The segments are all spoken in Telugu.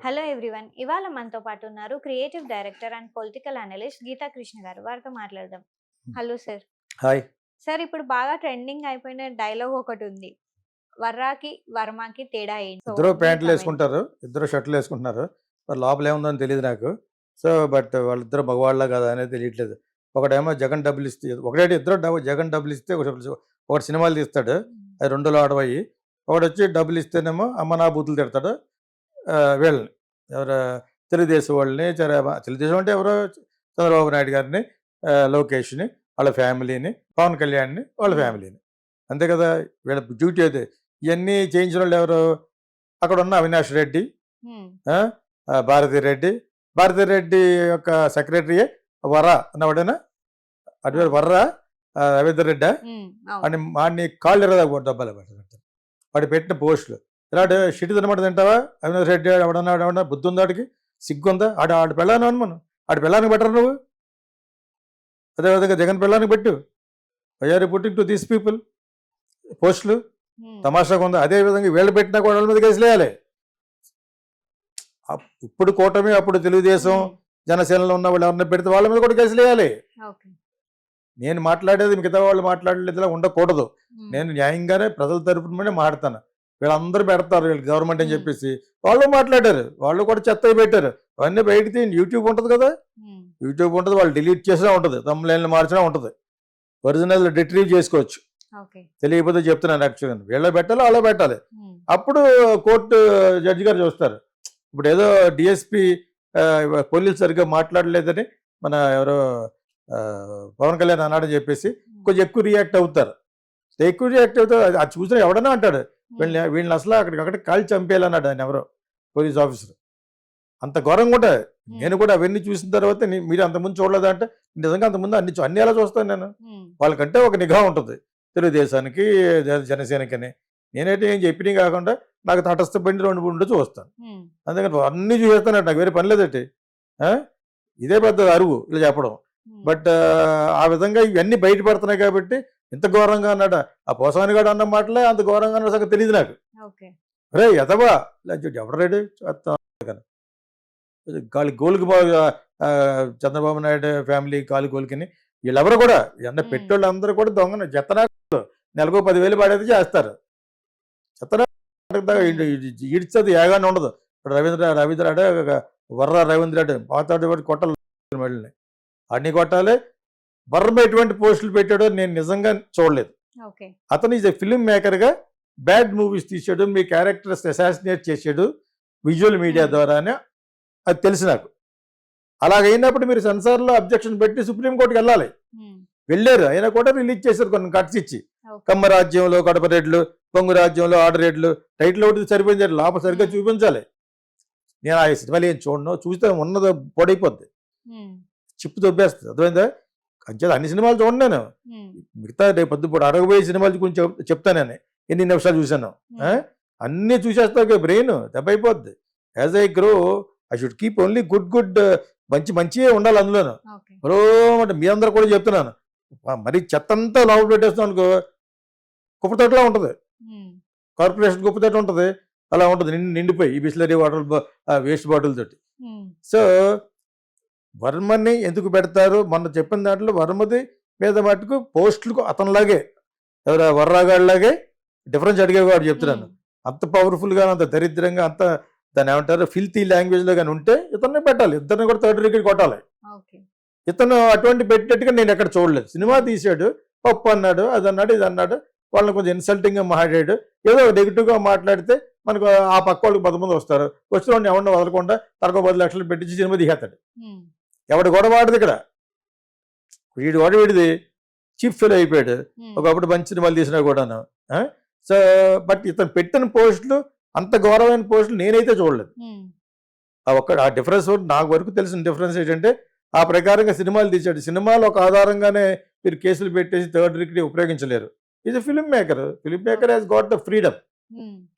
Hello everyone. ఇవాళ మనతో పాటు ఉన్నారు creative director and political analyst Geetha Krishna garu. వారితో మాట్లాడదాం. Hello sir. హాయ్. సార్, ఇప్పుడు బాగా ట్రెండింగ్ అయిపోయిన డైలాగ్ ఒకటి ఉంది. వర్రాకి వర్మకి తేడా ఏంటి? ఇద్దరు ప్యాంట్లు వేసుకుంటారు, ఇద్దరు షర్ట్లు వేసుకుంటున్నారు. మరి లోపల ఏముందని తెలియదు నాకు. సో బట్ వాళ్ళిద్దరు మగవాళ్ళ కదా అనేది తెలియట్లేదు. ఒకటేమో జగన్ డబ్బులు ఇస్తే, ఒకటేటి ఇద్దరు జగన్ డబ్బులు ఇస్తే ఒకటి సినిమాలు తీస్తాడు, అది 2 ఆడవయ్యి. ఒకటి వచ్చి డబ్బులు ఇస్తేనేమో అమ్మ నా బూతులు తిడతాడు. వీళ్ళని ఎవరు, తెలుగుదేశం వాళ్ళని, తెలుగుదేశం అంటే ఎవరో చంద్రబాబు నాయుడు గారిని, లోకేష్ని, వాళ్ళ ఫ్యామిలీని, పవన్ కళ్యాణ్ని, వాళ్ళ ఫ్యామిలీని. అంతే కదా వీళ్ళ డ్యూటీ. అయితే ఇవన్నీ చేయించిన వాళ్ళు ఎవరు? అక్కడ ఉన్న అవినాష్ రెడ్డి, భారతీ రెడ్డి యొక్క సెక్రటరీయే వర్రా అన్నవాడేనా, అటు వర్రా రవీందర్ రెడ్డి అని వాడిని కాళ్ళు ఎరదా డబ్బాలు పెట్టారు. వాడు పెట్టిన పోస్టులు ఇలాంటి షిట్ తినమాట తింటావా? అవినాష్ రెడ్డి ఎవడన్నా బుద్ధి ఉందా? ఆడికి సిగ్గుందా? ఆడు పెళ్ళాను అని మనం ఆడి పెళ్ళానికి పెట్టరు నువ్వు. అదేవిధంగా జగన్ పెళ్ళానికి పెట్టు. Why are putting to these people పోస్టులు తమాషాగా ఉందా? అదేవిధంగా వీళ్ళు పెట్టినా కూడా వాళ్ళ మీద కేసులేయాలి. ఇప్పుడు కూటమి, అప్పుడు తెలుగుదేశం, జనసేనలో ఉన్న వాళ్ళు ఎవరిని పెడితే వాళ్ళ మీద కూడా కేసులేయాలి. నేను మాట్లాడేది మిగతా వాళ్ళు మాట్లాడలేదులా ఉండకూడదు. నేను న్యాయంగానే ప్రజల తరపున మాట్లాడతాను. వీళ్ళందరూ పెడతారు వీళ్ళు గవర్నమెంట్ అని చెప్పేసి, వాళ్ళు మాట్లాడారు, వాళ్ళు కూడా చెత్తగా పెట్టారు. అవన్నీ బయటికి యూట్యూబ్ ఉంటుంది కదా, యూట్యూబ్ ఉంటుంది, వాళ్ళు డిలీట్ చేసినా ఉంటుంది, తమ్ముళ్ళు మార్చినా ఉంటుంది, ఒరిజినల్ రిట్రీవ్ చేసుకోవచ్చు. తెలియకపోతే చెప్తున్నాను. యాక్చువల్గా వీళ్ళ పెట్టాలి, అలా పెట్టాలి. అప్పుడు కోర్టు జడ్జి గారు చూస్తారు. ఇప్పుడు ఏదో డిఎస్పి పోలీసు సరిగ్గా మాట్లాడలేదని మన ఎవరో పవన్ కళ్యాణ్ అన్నాడని చెప్పేసి కొంచెం ఎక్కువ రియాక్ట్ అవుతారు. అది చూసిన ఎవడన్నా అంటాడు వీళ్ళని అసలు అక్కడికక్కడ కాల్చి చంపేయాలన్నాడు ఆయన ఎవరో పోలీస్ ఆఫీసర్. అంత ఘోరంగా ఉంటుంది. నేను కూడా అవన్నీ చూసిన తర్వాత మీరు అంతకుముందు చూడలేదా అంటే, నిజంగా అంతకుముందు అన్ని ఎలా చూస్తాను నేను. వాళ్ళకంటే ఒక నిఘా ఉంటుంది తెలుగుదేశానికి, జనసేనకని. నేనైతే ఏం చెప్పినవి కాకుండా నాకు తటస్థ బండి 2-3 చూస్తాను. అందుకని అన్నీ చూసేస్తాను, నాకు వేరే పని లేదటి. ఇదే పెద్ద అరువు ఇలా చెప్పడం. బట్ ఆ విధంగా ఇవన్నీ బయటపడుతున్నాయి కాబట్టి ఇంత ఘోరంగా అన్నాడు. ఆ పోసాని గారు అన్న మాటలే అంత ఘోరంగా అన్న సంగతి తెలియదు నాకు. రే ఎదవా ఎవడ రెడీ గాలి గోలుకి చంద్రబాబు నాయుడు ఫ్యామిలీ కాలు గోలికిని వీళ్ళెవరు కూడా ఎన్న పెట్టోళ్ళు అందరూ కూడా దొంగ చెత్తనాడు. నెలకు 10,000 పడేది చేస్తారు. చెత్తనా ఈడ్చది ఏగానే ఉండదు. ఇప్పుడు రవీంద్ర అంటే వర్ర రవీంద్ర రెడ్డి పాతాడు కొట్టాలి, మళ్ళీ అన్ని కొట్టాలి. బర్ర ఎటువంటి పోస్టులు పెట్టాడో నేను నిజంగా చూడలేదు. అతను ఈజ్ ఎ ఫిల్మ్ మేకర్గా బ్యాడ్ మూవీస్ తీసాడు, మీ క్యారెక్టర్స్ అసాసినేట్ చేసాడు విజువల్ మీడియా ద్వారానే, అది తెలుసు నాకు. అలాగైనప్పుడు మీరు సెన్సార్లో అబ్జెక్షన్ పెట్టి సుప్రీంకోర్టుకి వెళ్ళాలి. వెళ్ళారు, అయినా కూడా రిలీజ్ చేశారు కొన్ని కట్స్ ఇచ్చి. కమ్మ రాజ్యంలో కడప రేట్లు, పొంగు రాజ్యంలో ఆర్డర్ రేట్లు, టైటిల్ ఒకటి సరిపోయింది, లోపల సరిగ్గా చూపించాలి. నేను ఆ సినిమాలు ఏం చూడను, చూస్తే ఉన్నది పొడైపోద్ది, చిప్పు దొబ్బేస్తుంది. అర్థమైందా? అంచేది అన్ని సినిమాలు చూడండి నేను. మిగతా రేపు పొద్దుపూట అడగబోయే సినిమాలు గురించి చెప్తాను నేను ఎన్ని నిమిషాలు చూశాను. అన్నీ చూసేస్తా బ్రెయిన్ దెబ్బైపోద్ది. As I grow I should keep only good మంచిగా ఉండాలి అందులోను. మరో అంటే మీ అందరూ కూడా చెప్తున్నాను, మరి చెత్తంతా లోపల పెట్టేస్తాం అనుకో కుప్పతోటలా ఉంటుంది, కార్పొరేషన్ కుప్పతోట ఉంటుంది, అలా ఉంటుంది నిండిపోయి ఈ బిస్లరీ వాటర్ వేస్ట్ బాటిల్ తోటి. సో వర్మని ఎందుకు పెడతారు? మొన్న చెప్పిన దాంట్లో వర్మది మీద మటుకు పోస్టులకు అతనిలాగే ఎవరు వర్రాగాడిలాగే డిఫరెన్స్ అడిగేవాడు చెప్తున్నాను. అంత పవర్ఫుల్గా, అంత దరిద్రంగా, అంత దాన్ని ఏమంటారు ఫిల్తీ లాంగ్వేజ్లో కానీ ఉంటే ఇతన్ని పెట్టాలి, ఇద్దరిని కూడా థర్డ్ డిగ్రీ కొట్టాలి. ఇతను అటువంటి పెట్టినట్టుగా నేను ఎక్కడ చూడలేదు. సినిమా తీసాడు, పప్పు అన్నాడు, అది అన్నాడు, ఇది అన్నాడు, వాళ్ళని కొంచెం ఇన్సల్టింగ్గా మాట్లాడాడు. ఏదో నెగిటివ్గా మాట్లాడితే మనకు ఆ పక్క వాళ్ళకి 10 మంది వస్తారు, వచ్చిన వాడిని ఎవరిని వదలకుండా తనకు 10 లక్షలు పెట్టించి సినిమా తీసేస్తాడు. ఎవడు గొడవ వాడిది ఇక్కడ, వీడిది చీఫ్ ఫెయిల్ అయిపోయాడు. ఒకప్పుడు మంచి సినిమాలు తీసినా కూడాను. సో బట్ ఇతను పెట్టిన పోస్టులు అంత గౌరవమైన పోస్టులు నేనైతే చూడలేదు. ఆ డిఫరెన్స్ నాకు వరకు తెలిసిన డిఫరెన్స్ ఏంటంటే, ఆ ప్రకారంగా సినిమాలు తీసాడు. సినిమాలు ఒక ఆధారంగానే మీరు కేసులు పెట్టేసి థర్డ్ డిగ్రీ ఉపయోగించలేరు. Is a film maker has got the freedom.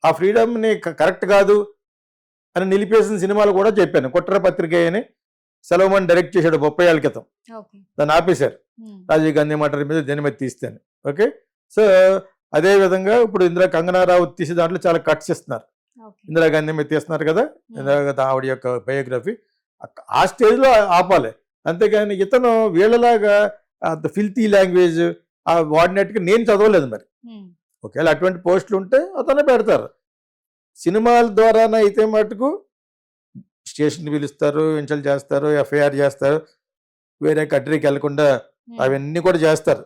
ఆ ఫ్రీడమ్ని కరెక్ట్ కాదు అని నిలిపేసిన సినిమాలు కూడా చెప్పాను. కుట్ర పత్రిక అని సెలవుమని డైరెక్ట్ చేశాడు 30 ఏళ్ల క్రితం, దాన్ని ఆపేశారు రాజీవ్ గాంధీ మాట మీద దేని మీద తీస్తాను. ఓకే, సో అదే విధంగా ఇప్పుడు ఇందులో కంగనా రావు తీసే దాంట్లో చాలా కట్స్ ఇస్తున్నారు. ఓకే. ఇందిరాగాంధీ మీద తీస్తున్నారు కదా, ఉమ్, ఇందిరాగాంధీ ఆవిడ యొక్క బయోగ్రఫీ. ఆ స్టేజ్లో ఆపాలి. అంతేగాని ఇతను వీళ్ళలాగా అంత ఫిల్తీ లాంగ్వేజ్ వాడినట్టుగా నేను చదవలేదు మరి. ఉమ్, ఒకవేళ అటువంటి పోస్టులు ఉంటే అతనే పెడతారు. సినిమాల ద్వారానైతే మటుకు స్టేషన్ పిలుస్తారు, ఇన్సల్ట్ చేస్తారు, ఎఫ్ఐఆర్ చేస్తారు, వేరే కంట్రీకి వెళ్లకుండా ఉమ్, అవన్నీ కూడా చేస్తారు.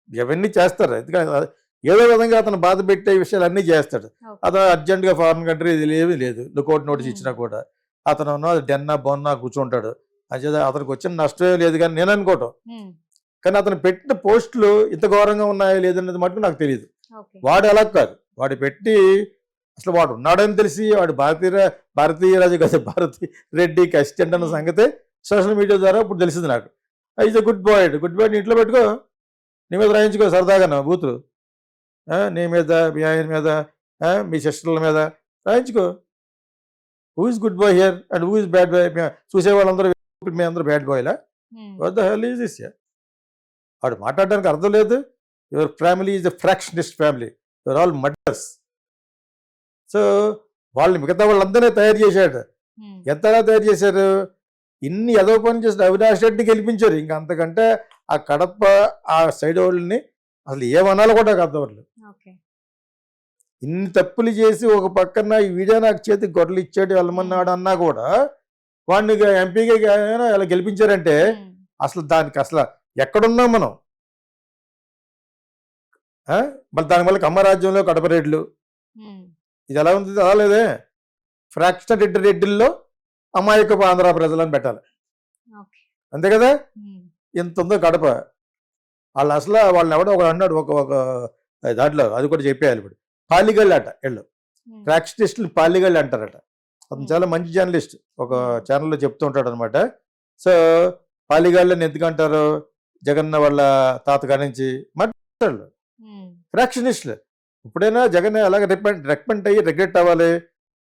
ఇవన్నీ చేస్తారు. ఎందుకంటే ఏదో విధంగా అతను బాధ పెట్టే విషయాలు అన్నీ చేస్తాడు. ఓకే. అతను అర్జెంటుగా ఫారెన్ కంట్రీ ఇది ఏమీ లేదు, లుకౌట్ నోటీస్ ఉమ్, ఇచ్చినా కూడా అతను డెన్నా బొన్నా కూర్చుంటాడు. అంచేత అతనికి వచ్చిన నష్టమే లేదు కానీ నేను అనుకోవటం. ఉమ్, కానీ అతను పెట్టిన పోస్టులు ఇంత ఘోరంగా ఉన్నాయో లేదనేది మటుకు నాకు తెలియదు. ఓకే. వాడు అలా కాదు, వాడు పెట్టి అసలు వాడు ఉన్నాడని తెలిసి వాడు భారతీయ రాజు కదా, భారతీ రెడ్డికి అసిస్టెంట్ అన్న సంగతే సోషల్ మీడియా ద్వారా ఇప్పుడు తెలిసింది నాకు. ఈజ్ గుడ్ బాయ్ ఇంట్లో పెట్టుకో, నీ మీద రాయించుకో సరదాగా బూతులు, నీ మీద, మీ ఆయన మీద, మీ సిస్టర్ల మీద రాయించుకో. Who is good boy here and who is bad boy? చూసే వాళ్ళందరూ మీ అందరూ బ్యాడ్ బాయ్లా? Um, what the hell is this? వాడు మాట్లాడడానికి అర్థం లేదు. Your family is a factionist family, your all murders. So వాళ్ళు మిగతా వాళ్ళందరినీ తయారు చేశాడు. ఉమ్, ఎంతలా తయారు చేశారు? ఇన్ని ఏదో పని చేసిన అవినాష్ రెడ్డిని గెలిపించారు. ఇంకా అంతకంటే ఆ కడప ఆ సైడ్ వాళ్ళని అసలు ఏమనాలో కూడా నాకు అర్థం అవ్వలేదు. ఓకే. ఇన్ని తప్పులు చేసి ఒక పక్కన ఈ వీడియో నాకు చేతికి గొడవలు ఇచ్చాడు వెళ్ళమన్నాడు అన్నా కూడా వాడిని ఎంపీగా ఇలా గెలిపించారంటే ఉమ్, అసలు దానికి అసలు ఎక్కడున్నాం మనం? మళ్ళీ దానివల్ల కమ్మరాజ్యంలో కడప రెడ్లు, ఉమ్, ఇది ఎలా ఉంది? అలా లేదే. ఫ్రాక్షన్ రెడ్డిల్లో అమాయకపు ఆంధ్ర ప్రజలని పెట్టాలి, ఓకే. అంతే కదా? ఉమ్, ఇంత ఉందో కడప. వాళ్ళు అసలు వాళ్ళని ఎవడో ఒక అన్నాడు ఒక ఒక దాంట్లో, అది కూడా చెప్పేయాలి ఇప్పుడు. పాలిగళ్ళు అట వీళ్ళు, ఉమ్, ఫ్రాక్షనిస్టులు పాలిగళ్ళు అంటారట. అతను చాలా మంచి జర్నలిస్ట్, ఒక ఛానల్లో చెప్తూ ఉంటాడు అనమాట. సో పాలిగాళ్ళని ఎందుకంటారు? జగన్న వాళ్ళ తాతగారి నుంచి మాట్లాడారు ఉమ్, ఫ్రాక్షనిస్టులు. ఇప్పుడైనా జగన్ ఎలాగ రికమెండ్ అయ్యి రిగ్రెట్ అవ్వాలి.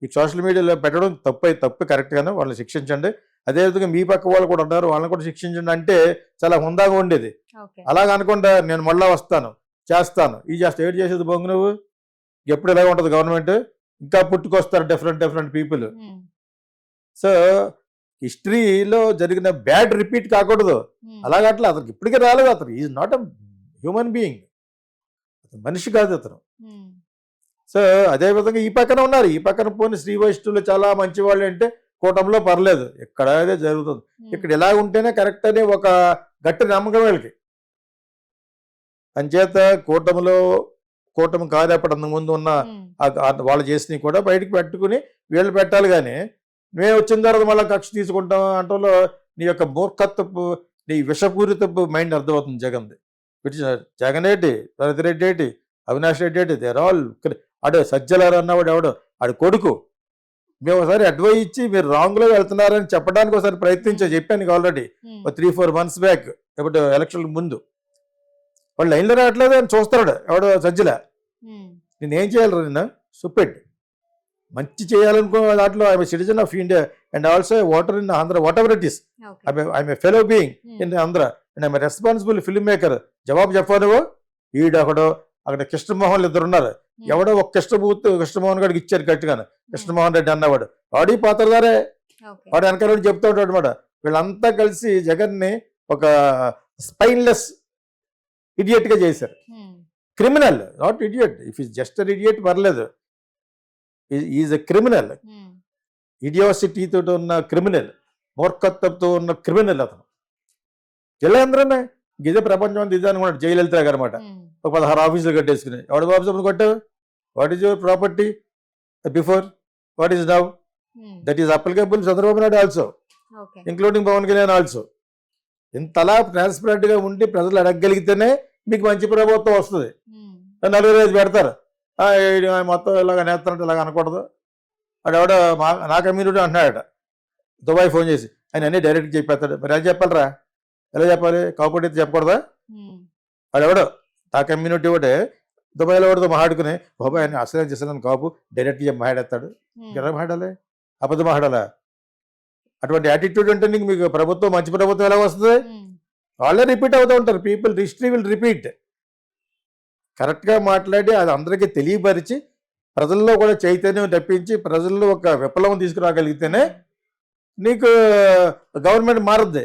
ఈ సోషల్ మీడియాలో పెట్టడం తప్పు కరెక్ట్గానే వాళ్ళని శిక్షించండి. అదేవిధంగా మీ పక్క వాళ్ళు కూడా ఉన్నారు, వాళ్ళని కూడా శిక్షించండి అంటే చాలా హుందాగా ఉండేది. ఓకే. అలాగ అనుకుంటా నేను మళ్ళా వస్తాను చేస్తాను ఈ చేస్తా ఏడు చేసేది బొంగు నువ్వు. ఎప్పుడు ఇలాగ ఉంటుంది గవర్నమెంట్, ఇంకా పుట్టుకొస్తారు డిఫరెంట్ పీపుల్. ఉమ్, సో హిస్టరీలో జరిగిన బ్యాడ్ రిపీట్ కాకూడదు. ఉమ్, అలాగట్లా అతనికి ఇప్పటికీ రాలేదు. అతను is not a human being, అతను మనిషి కాదు అతను. ఉమ్, సో అదేవిధంగా ఈ పక్కన ఉన్నారు, ఈ పక్కన పోని శ్రీ వైష్ణవులు చాలా మంచి వాళ్ళు అంటే కూటమిలో పర్లేదు, ఇక్కడ అదే జరుగుతుంది. ఉమ్, ఇక్కడ ఇలా ఉంటేనే కరెక్ట్ అని ఒక గట్టి నమ్మకం వీళ్ళకి. అంచేత కూటమి కాదేపటి ముందు ఉన్న ఉమ్, వాళ్ళు చేసినవి కూడా బయటికి పెట్టుకుని వీళ్ళు పెట్టాలి. కానీ మేము వచ్చిన తర్వాత మళ్ళీ కక్ష తీసుకుంటాం అంటలో నీ యొక్క మూర్ఖత్వపు, నీ విషపూరితపు మైండ్ అర్థమవుతుంది జగన్ది. జగన్ ఏంటి, భరతిరెడ్డి ఏంటి, అవినాష్ రెడ్డి ఏంటి, దేర్ ఆల్ అడే సజ్జలారు అన్నవాడు ఎవడు ఆడు కొడుకు. మేము ఒకసారి అడ్వైజ్ ఇచ్చి మీరు రాంగ్లో వెళ్తున్నారని చెప్పడానికి ఒకసారి చెప్పాను ఆల్రెడీ ఉమ్, 3-4 months బ్యాక్, ఇప్పుడు ఎలక్షన్ ముందు. వాళ్ళు లైన్లో రావట్లేదు అని చూస్తున్నాడు ఎవడో సజ్జల. ఉమ్, నేనేం చేయాలి నిన్న సుప్పెడ్ మంచి చేయాలనుకో దాంట్లో I'm citizen of India and also water in Andhra, what ever it is. Okay. I'm a fellow being um, in Andhra and I'm responsible film maker. జవాబు చెప్పాను. ఈడొకడు అక్కడ కృష్ణమోహన్ ఇద్దరు ఉన్నారు. ఉమ్, ఎవడో ఒక కృష్ణమోహన్ గడికి ఇచ్చారు గట్టిగాను, కృష్ణమోహన్ రెడ్డి అన్నవాడు. వాడి పాత్రధారే, ఓకే. వాడు వెనకాల చెప్తూ ఉంటాడు అనమాట. వీళ్ళంతా కలిసి జగన్ని ఒక స్పైన్లెస్ ఇడియట్ గా చేశారు. Um, criminal, not idiot. If is just an idiot పర్లేదు, ఈజ్ ఎ క్రిమినల్. ఉమ్, ఇడియోసిటీతో ఉన్న క్రిమినల్, మూర్ఖత్వంతో ఉన్న క్రిమినల్ అతను. జైలేంద్రనే ఇదే ప్రపంచం అంతా ఇదే అనుకున్నాడు. జయలలిత గారు అనమాట. ఉమ్, ఒక 16 ఆఫీసులు కట్టేసుకుని ఎవడ బాబు సభను కొట్టావు? What is your property before, what is now? Um, that is applicable Chandrababu Naidu also, okay. Including Pawan Kalyan also. ఇంతలా ట్రాన్స్పరెంట్గా ఉండి ప్రజలు అడగగలిగితేనే మీకు మంచి ప్రభుత్వం వస్తుంది. ఉమ్, 4 పెడతారు, ఈడు మొత్తం ఇలాగ నేస్తున్నట్టు ఇలాగ అనకూడదు. వాడు ఎవడో నా కమ్యూనిటీ అంటున్నాడట, దుబాయ్ ఫోన్ చేసి ఆయన అన్నీ డైరెక్ట్గా చెప్పేస్తాడు. మరి అది చెప్పాలరా, ఎలా చెప్పాలి? కాకపోతే చెప్పకూడదా? ఉమ్, వాడు ఎవడో ఆ కమ్యూనిటీ ఒకటే దుబాయ్లో వాడితో మాట్లాడుకుని బాబాయ్ ఆయన అసలు చేస్తున్నాను కాపు డైరెక్ట్గా మాట్లాడేస్తాడు. ఉమ్, ఎలా మాట్లాడాలి? అబద్ధం మాట్లాడాలా? అటువంటి యాటిట్యూడ్ అంటే మీకు ప్రభుత్వం మంచి ప్రభుత్వం ఎలా వస్తుంది? ఉమ్, వాళ్ళే రిపీట్ అవుతూ ఉంటారు. People history will repeat. కరెక్ట్గా మాట్లాడి అది అందరికీ తెలియపరిచి ప్రజల్లో కూడా చైతన్యం తెప్పించి ప్రజల్లో ఒక విప్లవం తీసుకురాగలిగితేనే నీకు గవర్నమెంట్ మారుద్ది.